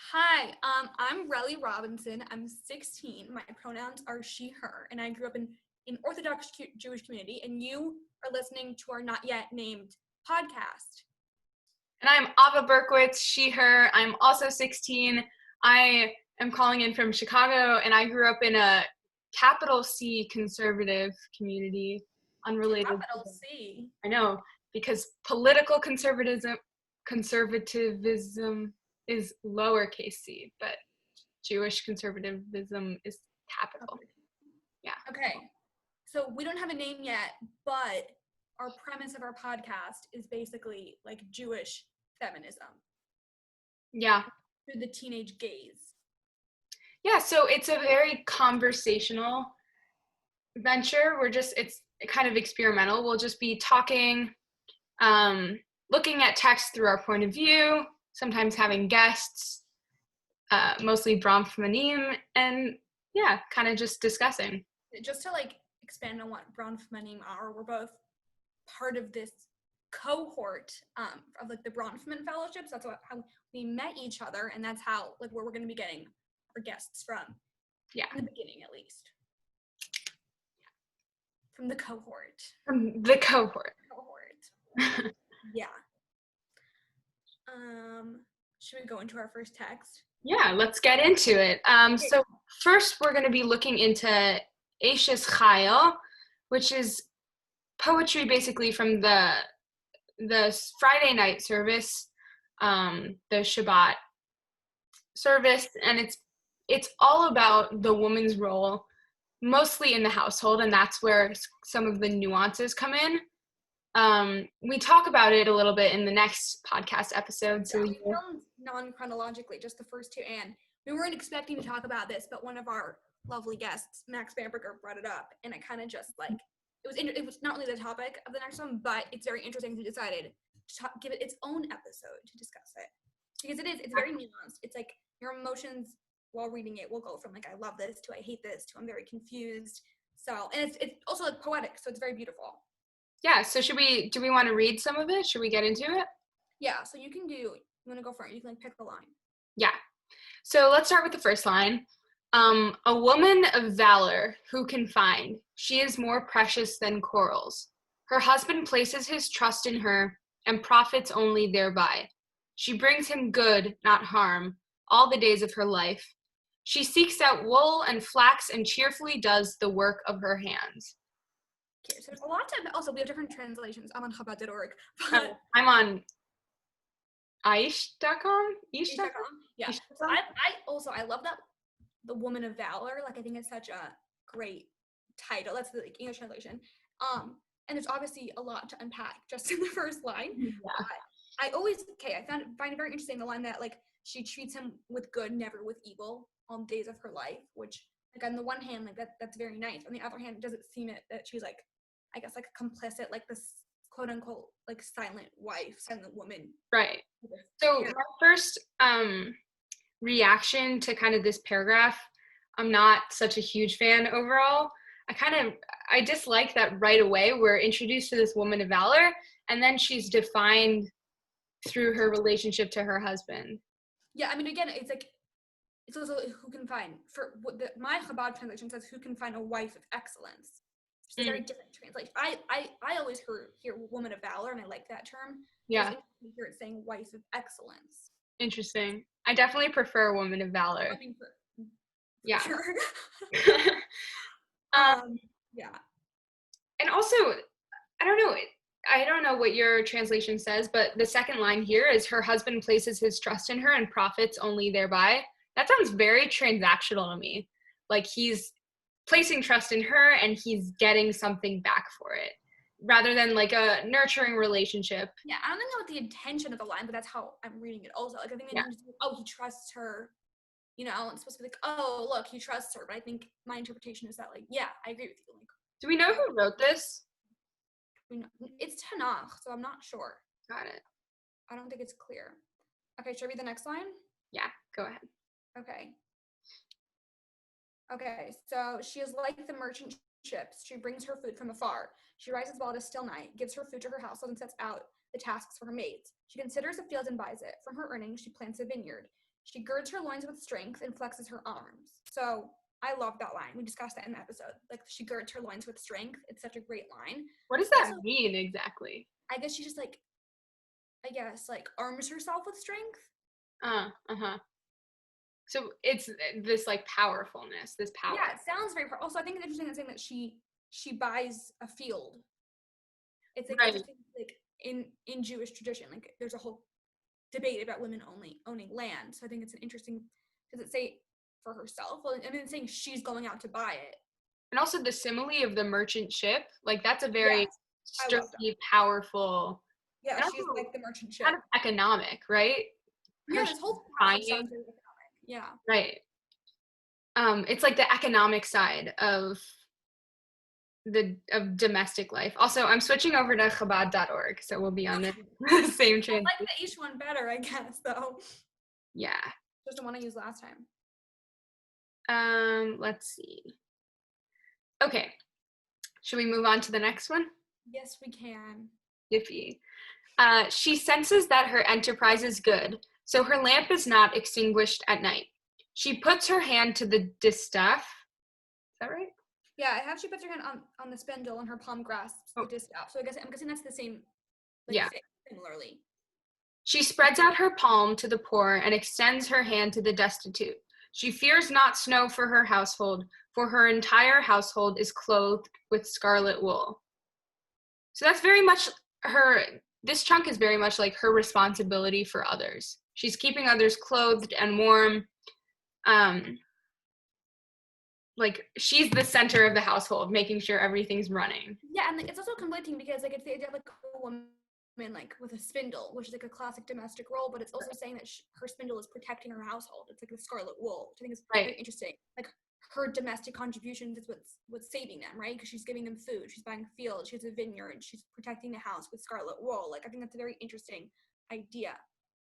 Hi, I'm Relly Robinson. I'm 16. My pronouns are she, her, and I grew up in an Orthodox Jewish community, and you are listening to our not yet named podcast. And I'm Ava Berkowitz, she, her. I'm also 16. I am calling in from Chicago, and I grew up in a capital C conservative community, unrelated. Capital C. I know, because political conservativism is lowercase c, but Jewish conservatism is capital. Yeah. Okay, so we don't have a name yet, but our premise of our podcast is basically like Jewish feminism. Yeah. Through the teenage gaze. Yeah, so it's a very conversational venture. It's kind of experimental. We'll just be talking, looking at text through our point of view, sometimes having guests, mostly Brahmanim, and yeah, kind of just discussing. Just to like expand on what Bronfmanim are, we're both part of this cohort of like the Bronfman fellowships. That's how we met each other, and that's how like where we're going to be getting our guests from. Yeah, in the beginning at least. From the cohort. From the cohort. Yeah. Should we go into our first text? Yeah, let's get into it. So first we're going to be looking into Eishes Chayil, which is poetry basically from the Friday night service, the Shabbat service, and it's all about the woman's role, mostly in the household, and that's where some of the nuances come in. We talk about it a little bit in the next podcast episode. So we filmed non-chronologically, just the first two, and we weren't expecting to talk about this, but one of our lovely guests, Max Bamberger, brought it up, and it kind of just like it was not really the topic of the next one, but it's very interesting. We decided to give it its own episode to discuss it because it's very nuanced. It's like your emotions while reading it will go from like I love this to I hate this to I'm very confused. So and it's also like poetic, so it's very beautiful. Yeah, so do we want to read some of it? Should we get into it? Yeah, so you want to go for it? You can like pick the line. Yeah. So let's start with the first line. A woman of valor, who can find? She is more precious than corals. Her husband places his trust in her and profits only thereby. She brings him good, not harm, all the days of her life. She seeks out wool and flax and cheerfully does the work of her hands. Okay, so there's a lot to, also we have different translations. I'm on Chabad.org. But I'm on Aish.com? Aish.com? Yeah. So I love that, the woman of valor. Like I think it's such a great title. That's the English translation. And there's obviously a lot to unpack just in the first line. Yeah. I find it very interesting the line that like she treats him with good, never with evil on days of her life, which like on the one hand, like that's very nice. On the other hand, does it seem that she's like, I guess like a complicit, like this quote unquote like silent wife, silent woman. Right. So my first reaction to kind of this paragraph, I'm not such a huge fan overall. I dislike that right away we're introduced to this woman of valor and then she's defined through her relationship to her husband. Yeah, I mean, again, it's like, it's also who can find, my Chabad translation says who can find a wife of excellence. It's a very different translation. I always hear woman of valor, and I like that term. Yeah. You hear it saying wife of excellence. Interesting. I definitely prefer woman of valor. I mean, for yeah. Sure. Yeah. And also, I don't know what your translation says, but the second line here is her husband places his trust in her and profits only thereby. That sounds very transactional to me. Like he's placing trust in her and he's getting something back for it rather than like a nurturing relationship. Yeah, I don't know what the intention of the line, but that's how I'm reading it also. Like I think he trusts her, you know, it's supposed to be like, oh, look, he trusts her. But I think my interpretation is that like, yeah, I agree with you. Like, do we know who wrote this? It's Tanakh, so I'm not sure. Got it. I don't think it's clear. Okay, should I read the next line? Yeah, go ahead. Okay, so she is like the merchant ships. She brings her food from afar. She rises while it is still night, gives her food to her household, and sets out the tasks for her maids. She considers the fields and buys it. From her earnings, she plants a vineyard. She girds her loins with strength and flexes her arms. So I love that line. We discussed that in the episode. Like, she girds her loins with strength. It's such a great line. What does that mean exactly? I guess she just like, arms herself with strength. So it's this like powerfulness, this power. Yeah, it sounds very powerful. Also, I think it's interesting saying that she buys a field. It's like interesting, like in Jewish tradition, like there's a whole debate about women only owning land. So I think it's an interesting. Does it say for herself? Well, I mean, it's saying she's going out to buy it. And also the simile of the merchant ship, like that's a very sturdy, powerful. Yeah, she's like the merchant ship. Kind of economic, right? Yeah, this whole passage sounds very economic. Yeah. Right. It's like the economic side of domestic life. Also, I'm switching over to Chabad.org, so we'll be on the same transition. I like the H one better, I guess, though. Yeah. Just the one I used last time. Let's see. Okay. Should we move on to the next one? Yes, we can. Iffy. She senses that her enterprise is good, so her lamp is not extinguished at night. She puts her hand to the distaff. Is that right? Yeah, I have she puts her hand on the spindle and her palm grasps the distaff. So I'm guessing that's the same. Similarly. She spreads out her palm to the poor and extends her hand to the destitute. She fears not snow for her household, for her entire household is clothed with scarlet wool. So that's very much this chunk is very much like her responsibility for others. She's keeping others clothed and warm. Like she's the center of the household, making sure everything's running. Yeah, and like, it's also conflicting because like it's the idea of like a woman like with a spindle, which is like a classic domestic role, but it's also saying that her spindle is protecting her household. It's like the scarlet wool, which I think is very interesting. Like her domestic contributions is what's saving them, right? Because she's giving them food, she's buying fields, she has a vineyard, she's protecting the house with scarlet wool. Like I think that's a very interesting idea.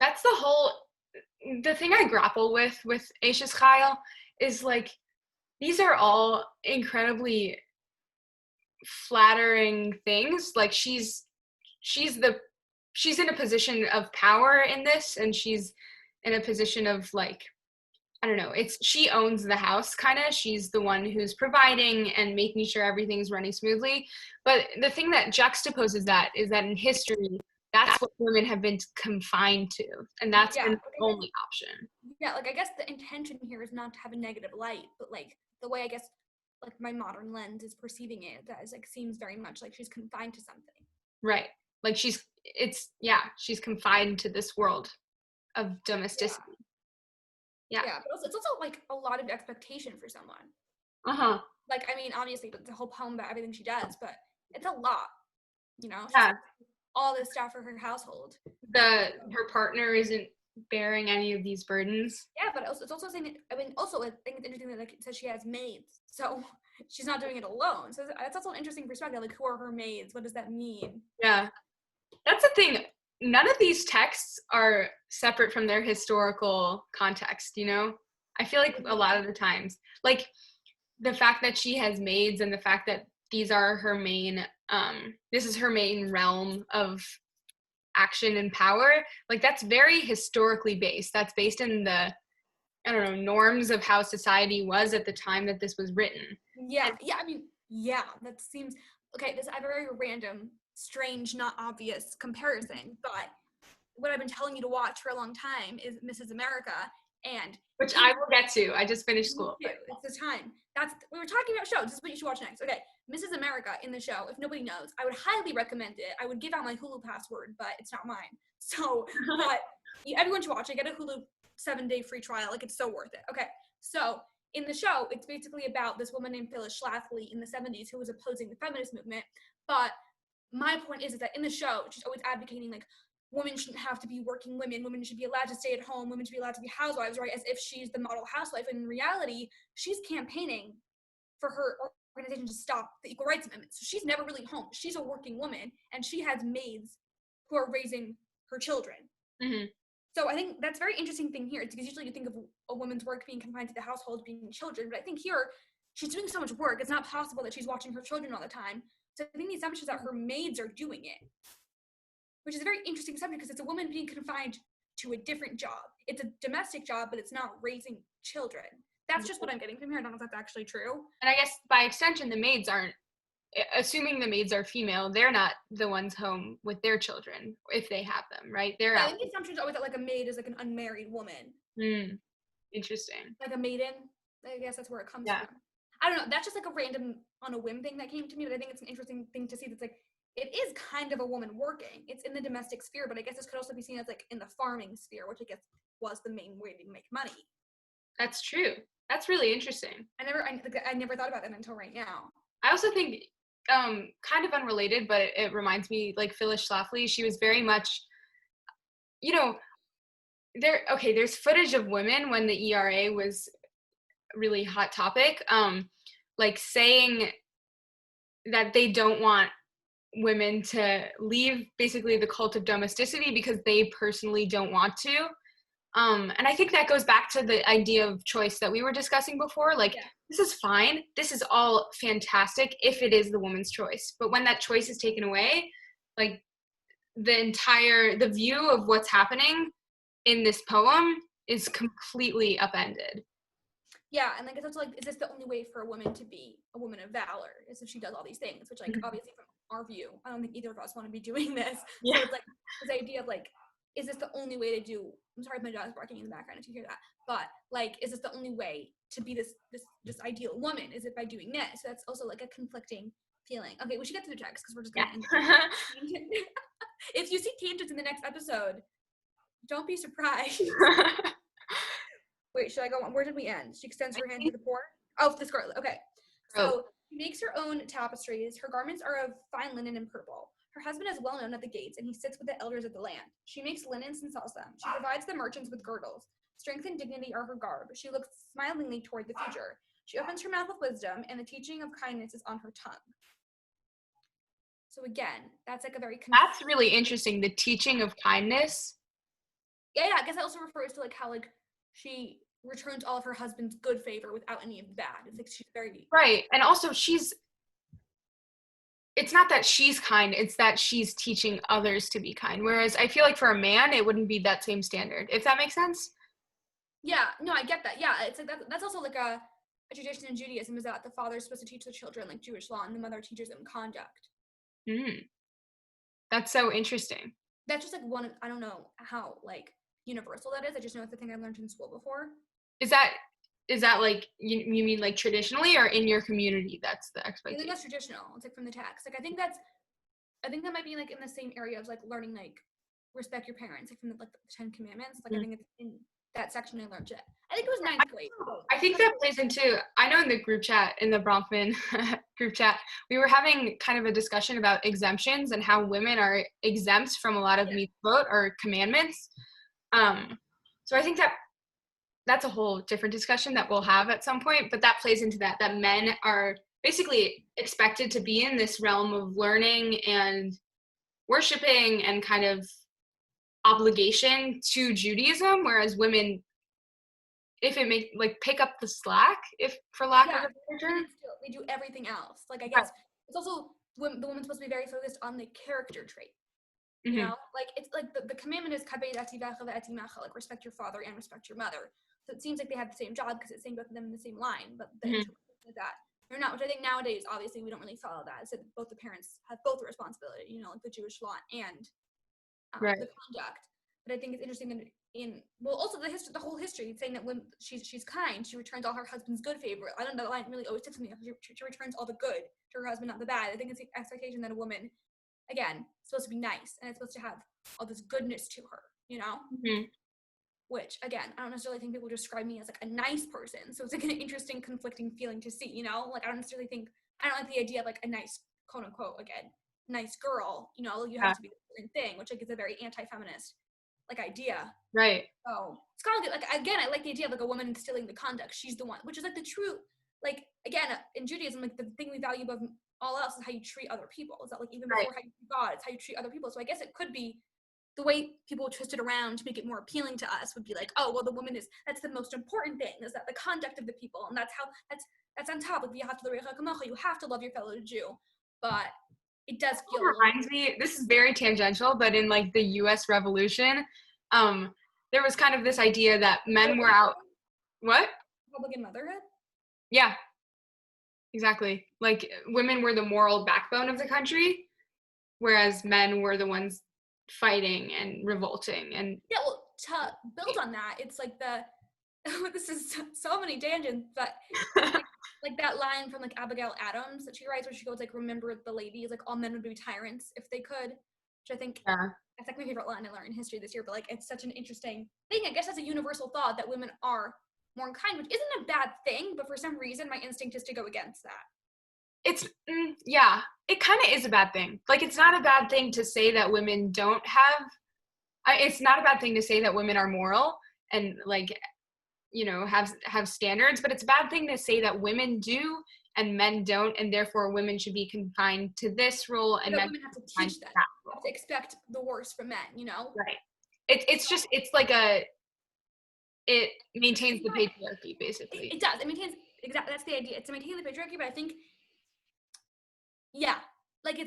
That's the thing I grapple with Eishes Chayil is like these are all incredibly flattering things. Like she's in a position of power in this, and she's in a position of like, I don't know, she owns the house kind of. She's the one who's providing and making sure everything's running smoothly. But the thing that juxtaposes that is that in history, that's what women have been confined to, and that's been the only option. Yeah, like I guess the intention here is not to have a negative light, but like the way I guess like my modern lens is perceiving it, that is like seems very much like she's confined to something. Right. Like she's confined to this world of domesticity. Yeah. Yeah, but it's also like a lot of expectation for someone. Like I mean, obviously, the whole poem about everything she does, but it's a lot, you know. Yeah. All this stuff for her household. Her partner isn't bearing any of these burdens. Yeah, but it's also saying that, I mean, also I think it's interesting that like it says she has maids, so she's not doing it alone. So that's also an interesting perspective. Like, who are her maids? What does that mean? Yeah, that's the thing. None of these texts are separate from their historical context. You know, I feel like a lot of the times, like the fact that she has maids and the fact that these are her main. This is her main realm of action and power, like that's very historically based. That's based in the, I don't know, norms of how society was at the time that this was written. Yeah, I mean, yeah, that seems okay. This I have a very random, strange, not obvious comparison, but what I've been telling you to watch for a long time is Mrs. America, and which I will get to. I just finished school. It's the time. We were talking about shows. This is what you should watch next. Okay, Mrs. America in the show. If nobody knows, I would highly recommend it. I would give out my Hulu password, but it's not mine. So, but everyone should watch it. Get a Hulu 7-day free trial. Like it's so worth it. Okay, so in the show, it's basically about this woman named Phyllis Schlafly in the 70s who was opposing the feminist movement. But my point is that in the show, she's always advocating like women shouldn't have to be working women. Women should be allowed to stay at home. Women should be allowed to be housewives, right? As if she's the model housewife. And in reality, she's campaigning for her organization to stop the Equal Rights Amendment. So she's never really home. She's a working woman, and she has maids who are raising her children. Mm-hmm. So I think that's a very interesting thing here. It's because usually you think of a woman's work being confined to the household, being children. But I think here, she's doing so much work. It's not possible that she's watching her children all the time. So I think the assumption is that her maids are doing it, which is a very interesting subject because it's a woman being confined to a different job. it's a domestic job, but it's not raising children. That's just what I'm getting from here. I don't know if that's actually true. And I guess by extension, the maids aren't, assuming the maids are female, they're not the ones home with their children if they have them, right? They're Yeah, I out. think the assumption is always that like a maid is like an unmarried woman. Interesting. Like a maiden. I guess that's where it comes Yeah. from. I don't know. That's just like a random on a whim thing that came to me, but I think it's an interesting thing to see that's like it is kind of a woman working. It's in the domestic sphere, but I guess this could also be seen as like in the farming sphere, which I guess was the main way to make money. That's true. That's really interesting. I never thought about that until right now. I also think, kind of unrelated, but it reminds me, like Phyllis Schlafly, she was very much, you know, there's footage of women when the ERA was a really hot topic, like saying that they don't want women to leave basically the cult of domesticity because they personally don't want to. And I think that goes back to the idea of choice that we were discussing before. Like, This is fine. This is all fantastic if it is the woman's choice. But when that choice is taken away, like the view of what's happening in this poem is completely upended. Yeah, and like it's also like, is this the only way for a woman to be a woman of valor? Is if she does all these things, which like obviously from our view, I don't think either of us want to be doing this. Yeah. So it's like this idea of like, is this the only way to do? I'm sorry if my dog is barking in the background if you hear that, but like, is this the only way to be this ideal woman? Is it by doing this? So that's also like a conflicting feeling. Okay, we should get to the text because we're just gonna end. If you see tangents in the next episode, don't be surprised. Wait, should I go on? Where did we end? She extends her hand to the poor. Oh, the scarlet. Okay. So she makes her own tapestries. Her garments are of fine linen and purple. Her husband is well known at the gates, and he sits with the elders of the land. She makes linens and sells them. She provides the merchants with girdles. Strength and dignity are her garb. She looks smilingly toward the future. She opens her mouth with wisdom, and the teaching of kindness is on her tongue. So again, that's like a very... That's really interesting, the teaching of kindness. Yeah, I guess that also refers to like how like she returns all of her husband's good favor without any of the bad. It's like she's very... Right, and also it's not that she's kind, it's that she's teaching others to be kind. Whereas I feel like for a man, it wouldn't be that same standard, if that makes sense. Yeah, no, I get that. Yeah, it's like that's also like a tradition in Judaism is that the father is supposed to teach the children like Jewish law and the mother teaches them conduct. That's so interesting. That's just like one, I don't know how like universal that is. I just know it's the thing I've learned in school before. Is that like, you mean like traditionally or in your community that's the expectation? I think that's traditional. It's like from the text. Like I think that might be like in the same area of like learning like respect your parents, like from the 10 Commandments. Like I think it's in that section I learned it. I think it was 9th grade. I think that plays into, I know in the group chat, in the Bronfman group chat, we were having kind of a discussion about exemptions and how women are exempt from a lot of mitzvot or commandments. So I think that's a whole different discussion that we'll have at some point, but that plays into that men are basically expected to be in this realm of learning and worshiping and kind of obligation to Judaism, whereas women, if it make like pick up the slack, if for lack of a better term, they do everything else. Like I guess it's also the woman's supposed to be very focused on the character trait. You know, like it's like the commandment is like respect your father and respect your mother. So it seems like they have the same job because it's saying both of them in the same line, but the interpretation of that they're not. Which I think nowadays, obviously, we don't really follow that. So both the parents have both the responsibility. You know, like the Jewish law and the conduct. But I think it's interesting that also the whole history, it's saying that when she's kind, she returns all her husband's good favor. I don't know, that line really always sticks with me. She returns all the good to her husband, not the bad. I think it's the expectation that a woman, again, is supposed to be nice and it's supposed to have all this goodness to her, you know? Which, again, I don't necessarily think people describe me as like a nice person. So it's like an interesting, conflicting feeling to see, you know? Like I don't like the idea of like a nice, quote unquote, again, nice girl, you know, you have to be the certain thing, which like is a very anti-feminist like idea. Right. So it's kind of like again, I like the idea of like a woman instilling the conduct. She's the one, which is like the true, like again, in Judaism, like the thing we value above all else is how you treat other people. Is that like even before how you treat God, it's how you treat other people. So I guess it could be the way people twist it around to make it more appealing to us would be like, oh, well, the woman that's the most important thing, is that the conduct of the people, and that's on top. Like you have to love your fellow Jew, but it does feel reminds me, this is very tangential, but in like the US Revolution, there was kind of this idea that men were out. What? Republican motherhood? Yeah, exactly. Like, women were the moral backbone of the country, whereas men were the ones fighting and revolting. And yeah, well, to build on that, it's like this is so many tangents, but like that line from like Abigail Adams that she writes where she goes like, remember the ladies, like all men would be tyrants if they could, which I think that's like my favorite line I learned in history this year, but like it's such an interesting thing. I guess that's a universal thought that women are more kind, which isn't a bad thing, but for some reason my instinct is to go against that. It's yeah, it kind of is a bad thing. Like, it's not a bad thing to say that women don't have it's not a bad thing to say that women are moral and like, you know, have standards, but it's a bad thing to say that women do and men don't, and therefore women should be confined to this role and men women have to teach that, have to expect the worst from men, you know? Right. It's like it maintains the patriarchy, basically. It does. It maintains, exactly, that's the idea. It's to maintain the patriarchy, but I think, yeah, like I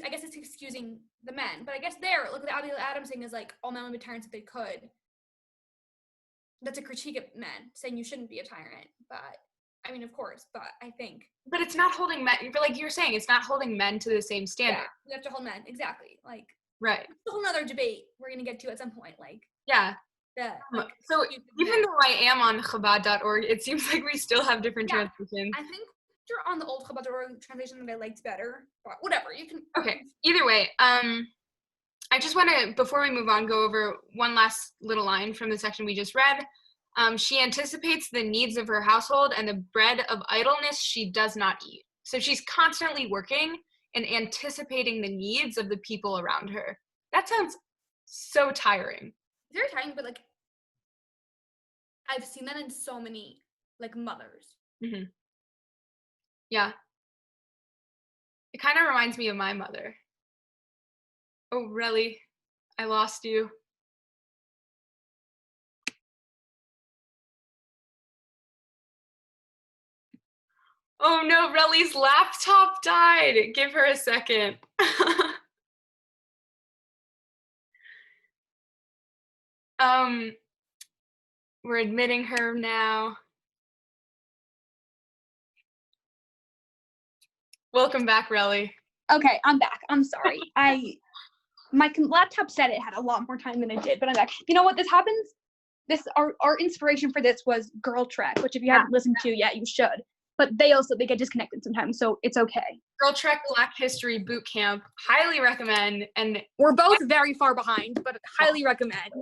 guess it's excusing the men. But I guess look, the Abigail Adams thing is like, all men would be tyrants if they could. That's a critique of men, saying you shouldn't be a tyrant. But, I mean, of course, but I think. But it's not holding men, but like you're saying, it's not holding men to the same standard. Yeah, we have to hold men, exactly. Like, right. It's a whole other debate we're going to get to at some point. Like, yeah. Like, so even though I am on Chabad.org, it seems like we still have different translations. I think you're on the old Chabad.org translation that I liked better, but whatever, you can. Okay, either way, I just want to, before we move on, go over one last little line from the section we just read. She anticipates the needs of her household and the bread of idleness she does not eat. So she's constantly working and anticipating the needs of the people around her. That sounds so tiring. Very tiring, but like, I've seen that in so many like mothers. Mm-hmm. Yeah. It kind of reminds me of my mother. Oh, really? I lost you. Oh no, Relly's laptop died. Give her a second. We're admitting her now. Welcome back, Relly. Okay, I'm back. I'm sorry. My laptop said it had a lot more time than it did, but I'm back. You know what? This happens. Our inspiration for this was Girl Trek, which if you haven't listened to yet, you should. But they get disconnected sometimes, so it's okay. Girl Trek Black History Boot Camp, highly recommend. And we're both very far behind, but highly recommend.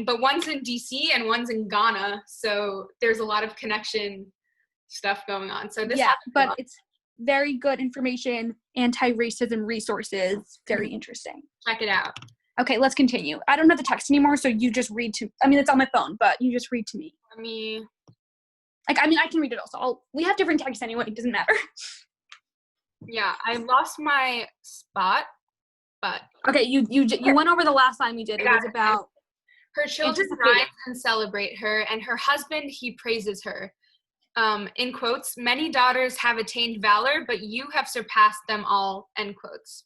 But one's in DC and one's in Ghana, so there's a lot of connection stuff going on. So this but it's very good information, anti-racism resources, very interesting. Check it out. Okay, let's continue. I don't have the text anymore, so you just read to. I mean, it's on my phone, but you just read to me. I can read it also. We have different texts anyway. It doesn't matter. Yeah, I lost my spot, but okay. You went over the last line we did. It was about her children rise and celebrate her, and her husband, he praises her. In quotes, many daughters have attained valor, but you have surpassed them all. End quotes.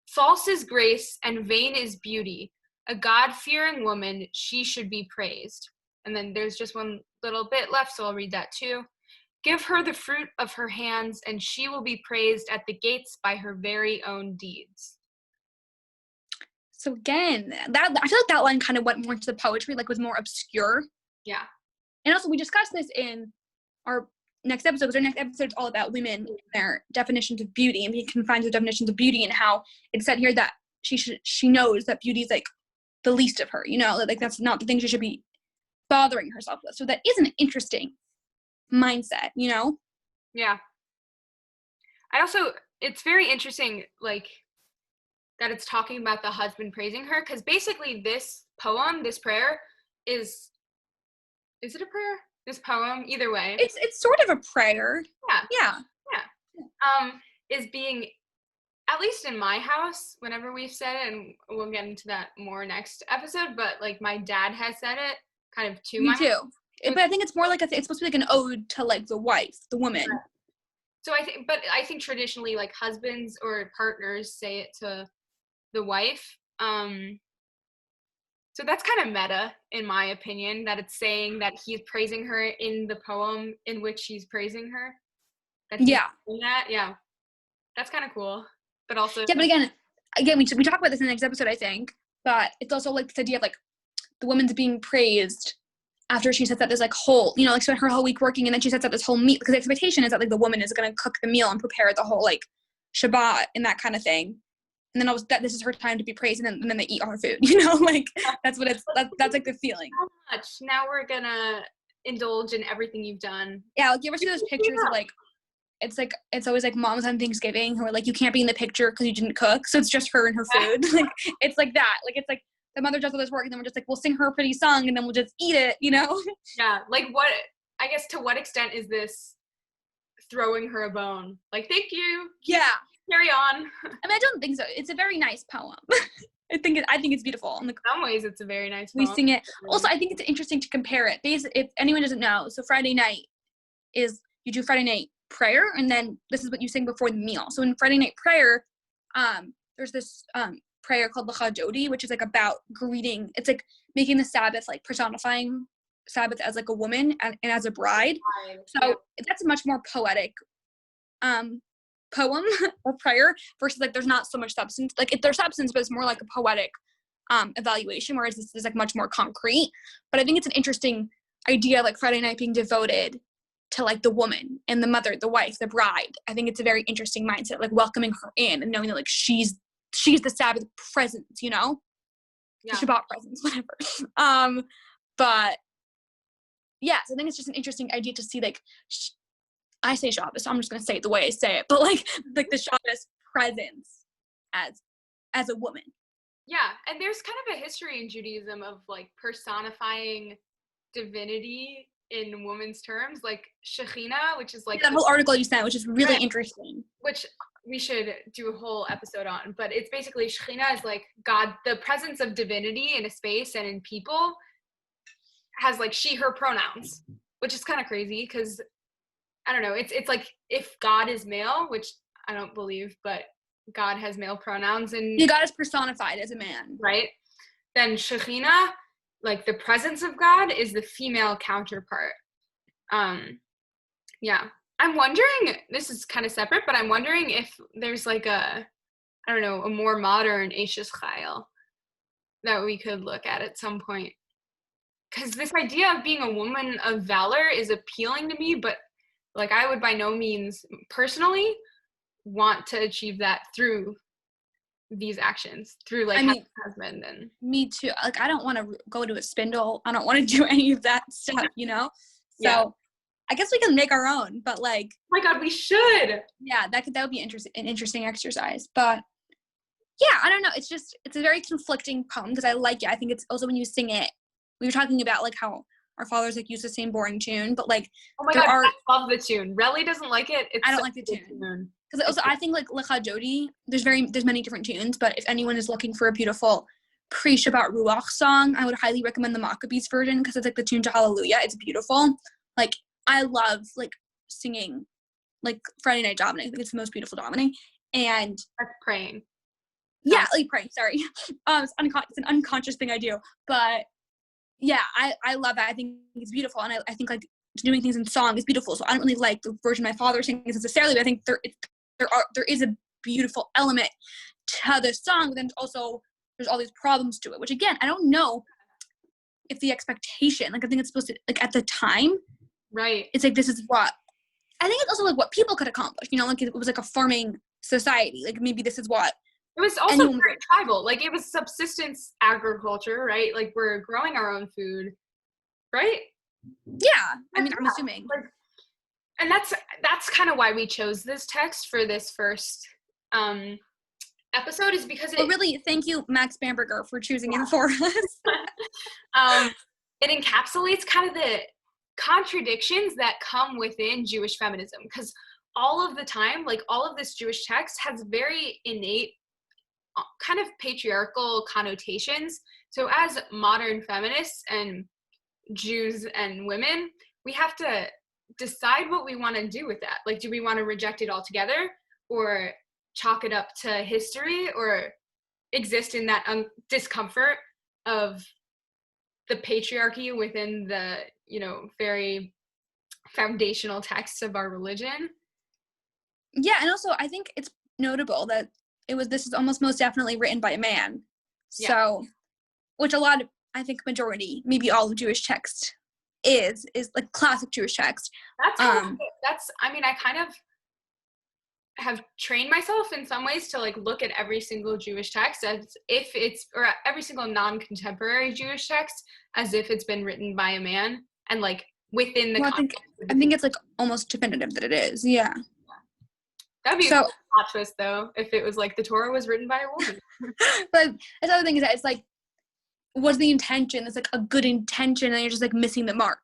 False is grace and vain is beauty. A God-fearing woman, she should be praised. And then there's just one little bit left, so I'll read that too. Give her the fruit of her hands, and she will be praised at the gates by her very own deeds. So again, I feel like that line kind of went more into the poetry, like was more obscure. Yeah. And also, we discussed this in our next episode, because our next episode is all about women and their definitions of beauty, and we can find the definitions of beauty and how it's said here that she knows that beauty is like the least of her, you know, like that's not the thing she should be bothering herself with. So that is an interesting mindset, you know? Yeah. It's very interesting, like, that it's talking about the husband praising her, because basically this poem, this prayer is it a prayer? This poem, either way. It's sort of a prayer. Yeah. Is being, at least in my house, whenever we've said it, and we'll get into that more next episode, but like my dad has said it kind of to me too. But I think it's more like it's supposed to be like an ode to like the wife, the woman. So I think traditionally like husbands or partners say it to the wife. So that's kind of meta, in my opinion, that it's saying that he's praising her in the poem in which he's praising her. That he's doing that. Yeah. That's kind of cool. But also. Yeah, but again, we talk about this in the next episode, I think. But it's also like this idea of like the woman's being praised after she sets out this like whole, you know, like spent her whole week working, and then she sets out this whole meal, because the expectation is that like the woman is going to cook the meal and prepare the whole like Shabbat and that kind of thing. And then that this is her time to be praised, and then they eat all her food, you know, like that's what that's like the feeling. So much. Now we're gonna indulge in everything you've done. Yeah, like you ever see those pictures of like, it's always like moms on Thanksgiving who are like, you can't be in the picture because you didn't cook, so it's just her and her food. Like it's like that. Like it's like the mother does all this work, and then we're just like, we'll sing her a pretty song, and then we'll just eat it, you know? Yeah, like what? I guess to what extent is this throwing her a bone? Like, thank you. Yeah. Carry on. I mean, I don't think so. It's a very nice poem. I think it's beautiful. In some ways, it's a very nice poem. We sing it. Also, I think it's interesting to compare it. If anyone doesn't know, so Friday night is, you do Friday night prayer, and then this is what you sing before the meal. So in Friday night prayer, there's this prayer called Lecha Dodi, which is like about greeting. It's like making the Sabbath, like personifying Sabbath as like a woman and as a bride. So that's a much more poetic poem or prayer, versus like there's not so much substance. Like there's substance, but it's more like a poetic evaluation, whereas this is like much more concrete. But I think it's an interesting idea, like Friday night being devoted to like the woman and the mother, the wife, the bride. I think it's a very interesting mindset, like welcoming her in and knowing that like she's the Sabbath presence, you know? Yeah. The Shabbat presence, whatever. But yeah, so I think it's just an interesting idea to see like, I say Shabbos, so I'm just going to say it the way I say it, but like the Shabbos presence as a woman. Yeah, and there's kind of a history in Judaism of like personifying divinity in women's terms, like Shekhinah, which is like that whole article you sent, which is really interesting. Which we should do a whole episode on, but it's basically Shekhinah is like God, the presence of divinity in a space and in people has like she, her pronouns, which is kind of crazy because I don't know, it's like if God is male, which I don't believe, but God has male pronouns, and God is personified as a man, right? Then Shekhinah, like the presence of God, is the female counterpart. Yeah, I'm wondering, this is kind of separate, but I'm wondering if there's like a more modern Eishes Chayil that we could look at some point. Because this idea of being a woman of valor is appealing to me, but like I would by no means personally want to achieve that through these actions, through like having a husband. And me too. Like I don't want to go to a spindle. I don't want to do any of that stuff, you know? So yeah. I guess we can make our own, but like, oh my God, we should. Yeah, that would be an interesting exercise. But yeah, I don't know. It's a very conflicting poem because I like it. I think it's also when you sing it, we were talking about like how our fathers like use the same boring tune, but like, oh my God, I love the tune. Relly doesn't like it. I don't like the tune. Because also I think like Lecha Dodi, there's many different tunes, but if anyone is looking for a beautiful pre-Shabbat Ruach song, I would highly recommend the Maccabees version because it's like the tune to Hallelujah. It's beautiful. Like I love like singing like Friday Night Dominic. I think it's the most beautiful Dominic. And that's praying. Yeah, like praying. Sorry, it's an unconscious thing I do, but yeah, I love that. I think it's beautiful, and I think like doing things in song is beautiful. So I don't really like the version my father sings necessarily, but I think there is a beautiful element to the song, but then also there's all these problems to it, which again, I don't know if the expectation, like I think it's supposed to, like at the time, right? It's like, this is what, I think it's also like what people could accomplish, you know, like it was like a farming society, like maybe this is what. It was also very tribal, like it was subsistence agriculture, right? Like we're growing our own food, right? Yeah, I mean, I'm assuming. And that's kind of why we chose this text for this first episode, is because really, thank you, Max Bamberger, for choosing it for us. It encapsulates kind of the contradictions that come within Jewish feminism, because all of the time, like all of this Jewish text has very innate kind of patriarchal connotations. So as modern feminists and Jews and women, we have to decide what we want to do with that. Like, do we want to reject it altogether or chalk it up to history or exist in that discomfort of the patriarchy within the, very foundational texts of our religion. Yeah, and also I think it's notable that this is almost most definitely written by a man. Yeah. So, which a lot of, I think majority, maybe all of Jewish text is like classic Jewish text. I kind of have trained myself in some ways to like look at every single Jewish text or every single non-contemporary Jewish text as if it's been written by a man, and like within the context. I think it's like almost definitive that it is. Yeah. That'd be a cool plot twist though, if it was like the Torah was written by a woman. But the other thing is that it's like, what's the intention? It's like a good intention, and you're just like missing the mark.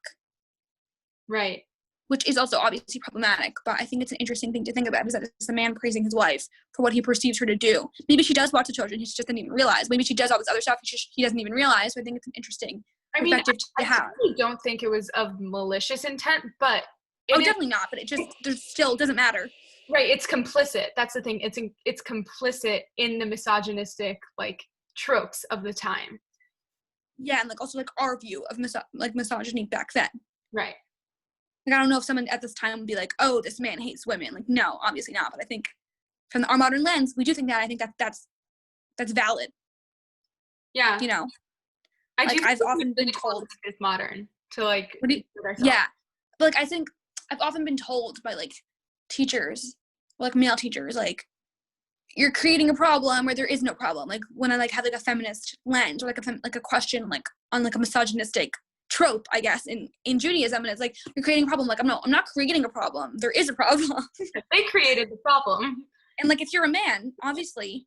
Right. Which is also obviously problematic, but I think it's an interesting thing to think about, because that it's a man praising his wife for what he perceives her to do. Maybe she does watch the children, he just doesn't even realize. Maybe she does all this other stuff, he doesn't even realize. So I think it's an interesting perspective to have. I don't think it was of malicious intent, but definitely not. But it just there's still doesn't matter. Right, it's complicit. That's the thing. It's complicit in the misogynistic like tropes of the time. Yeah, and like also like our view of misogyny back then. Right. Like, I don't know if someone at this time would be like, oh, this man hates women. Like, no, obviously not. But I think from our modern lens, we do think that. I think that's valid. Yeah. I've often been told it's modern to like. Yeah, but like I think I've often been told by like teachers, like male teachers, like you're creating a problem where there is no problem. Like when I like have like a feminist lens or like a question like on like a misogynistic trope, I guess, in Judaism, and it's like you're creating a problem. Like I'm not creating a problem. There is a problem. They created the problem. And like if you're a man, obviously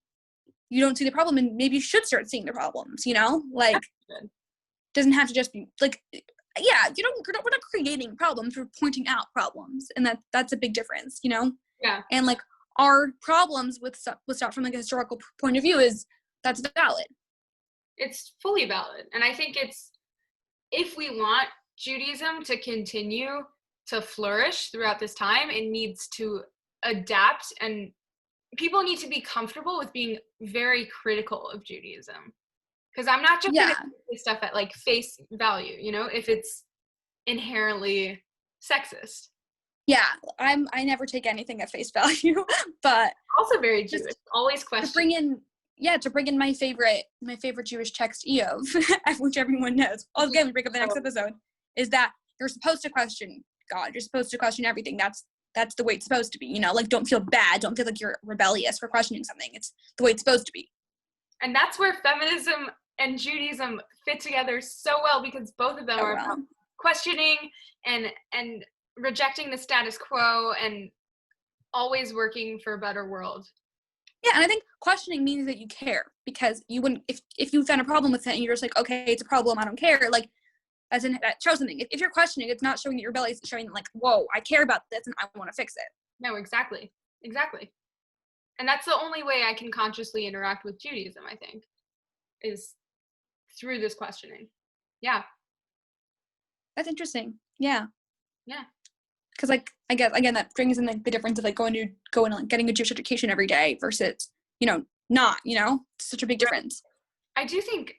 you don't see the problem, and maybe you should start seeing the problems. Like doesn't have to just be like, yeah, we're not creating problems. We're pointing out problems, and that's a big difference. Yeah. And like our problems with stuff from like a historical point of view that's valid. It's fully valid, and I think if we want Judaism to continue to flourish throughout this time, it needs to adapt, and people need to be comfortable with being very critical of Judaism. Because I'm not just going to take this stuff at like face value, if it's inherently sexist. Yeah, I never take anything at face value, but also very Jewish. Always question. To bring in my favorite Jewish text, Eov, which everyone knows. Again, we bring up the next episode, is that you're supposed to question God. You're supposed to question everything. That's the way it's supposed to be. Like don't feel bad. Don't feel like you're rebellious for questioning something. It's the way it's supposed to be. And that's where feminism and Judaism fit together so well, because both of them are about questioning and rejecting the status quo and always working for a better world. Yeah, and I think questioning means that you care, because you wouldn't if you found a problem with it and you're just like, okay, it's a problem, I don't care. Like, that shows something. If you're questioning, it's not showing that you're rebellious. It's showing like, whoa, I care about this and I want to fix it. No, exactly. And that's the only way I can consciously interact with Judaism, I think, is through this questioning. Yeah. That's interesting. Yeah. Yeah. Because like I guess again that brings in like the difference of like going and like getting a Jewish education every day versus not it's such a big difference. I do think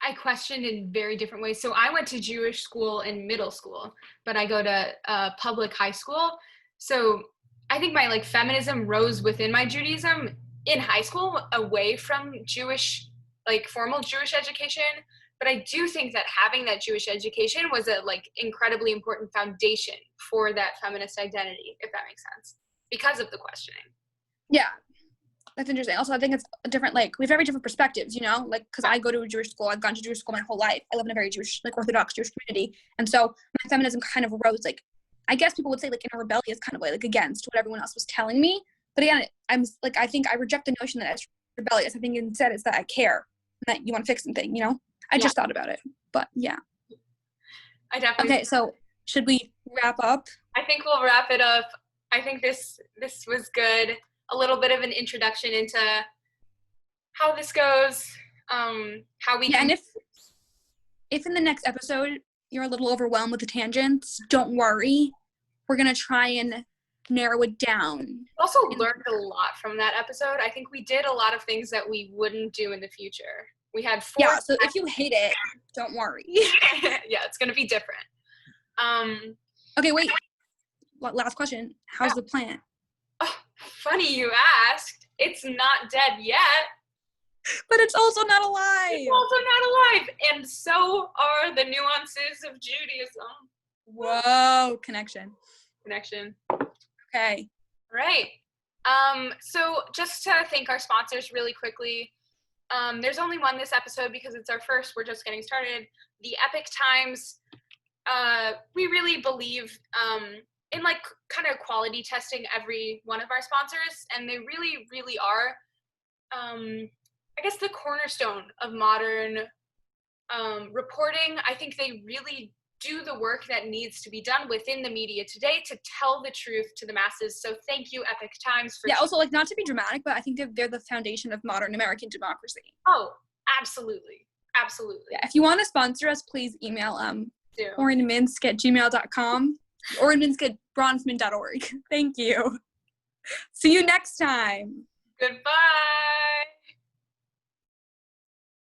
I questioned in very different ways. So I went to Jewish school in middle school, but I go to public high school. So I think my like feminism rose within my Judaism in high school, away from Jewish, like formal Jewish education. But I do think that having that Jewish education was a like incredibly important foundation for that feminist identity, if that makes sense, because of the questioning. Yeah, that's interesting. Also, I think it's a different, like, we have very different perspectives, like, because I go to a Jewish school. I've gone to Jewish school my whole life. I live in a very Jewish, like, Orthodox Jewish community. And so my feminism kind of arose, like, I guess people would say, like, in a rebellious kind of way, like, against what everyone else was telling me. But again, I think I reject the notion that it's rebellious. I think instead it's that I care and that you want to fix something, I just thought about it. But, yeah. I definitely. Okay, so should we wrap up? I think we'll wrap it up. I think this was good. A little bit of an introduction into how this goes, how we can. And if in the next episode you're a little overwhelmed with the tangents, don't worry. We're going to try and narrow it down. Also learned a lot from that episode. I think we did a lot of things that we wouldn't do in the future. We had 4. Yeah, so if you hate it, don't worry. Yeah, it's gonna be different. Okay, wait. Last question. How's the plant? Oh, funny you asked. It's not dead yet. But it's also not alive. It's also not alive, and so are the nuances of Judaism. Whoa, connection. Okay. Right. So just to thank our sponsors really quickly. There's only one this episode because it's our first. We're just getting started. The Epic Times. We really believe in like kind of quality testing every one of our sponsors, and they really, really are. I guess the cornerstone of modern reporting. I think they really do the work that needs to be done within the media today to tell the truth to the masses. So thank you, Epic Times, for also, like, not to be dramatic, but I think they're the foundation of modern American democracy. Oh, absolutely. Yeah, if you want to sponsor us, please email orinminsk@gmail.com, orinminsk@bronfman.org. Thank you. See you next time. Goodbye.